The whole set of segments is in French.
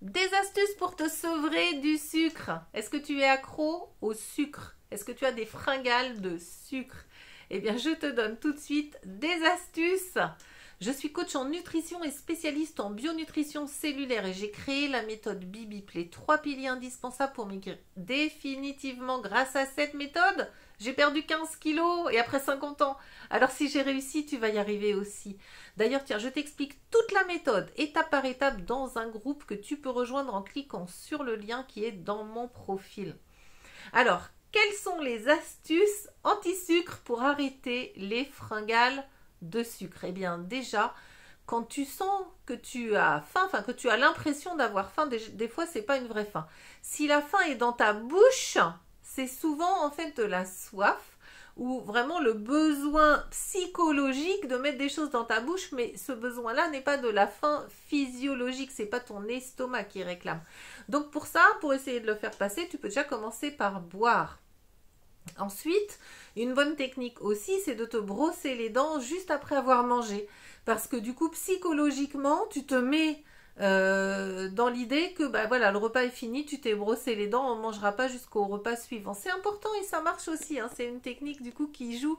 Des astuces pour te sevrer du sucre. Est-ce que tu es accro au sucre? Est-ce que tu as des fringales de sucre? Eh bien, je te donne tout de suite des astuces. Je suis coach en nutrition et spécialiste en bionutrition cellulaire et j'ai créé la méthode BIBIP, les 3 piliers indispensables pour maigrir définitivement. Grâce à cette méthode, j'ai perdu 15 kilos et après 50 ans. Alors si j'ai réussi, tu vas y arriver aussi. D'ailleurs, tiens, je t'explique toute la méthode, étape par étape, dans un groupe que tu peux rejoindre en cliquant sur le lien qui est dans mon profil. Alors, quelles sont les astuces anti-sucre pour arrêter les fringales de sucre? Eh bien, déjà, quand tu sens que tu as faim, enfin que tu as l'impression d'avoir faim, des fois, c'est pas une vraie faim. Si la faim est dans ta bouche, c'est souvent en fait de la soif ou vraiment le besoin psychologique de mettre des choses dans ta bouche, mais ce besoin-là n'est pas de la faim physiologique, c'est pas ton estomac qui réclame. Donc pour ça, pour essayer de le faire passer, tu peux déjà commencer par boire. Ensuite, une bonne technique aussi, c'est de te brosser les dents juste après avoir mangé. Parce que du coup, psychologiquement, tu te mets dans l'idée que bah, voilà, le repas est fini, tu t'es brossé les dents, on ne mangera pas jusqu'au repas suivant. C'est important et ça marche aussi, hein. C'est une technique du coup qui joue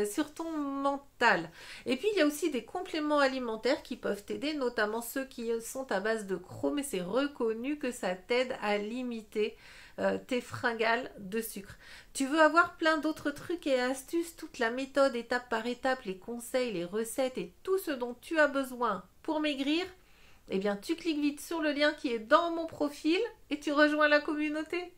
sur ton mental. Et puis, il y a aussi des compléments alimentaires qui peuvent t'aider, notamment ceux qui sont à base de chrome, et c'est reconnu que ça t'aide à limiter tes fringales de sucre. Tu veux avoir plein d'autres trucs et astuces, toute la méthode étape par étape, les conseils, les recettes et tout ce dont tu as besoin pour maigrir? Eh bien, tu cliques vite sur le lien qui est dans mon profil et tu rejoins la communauté.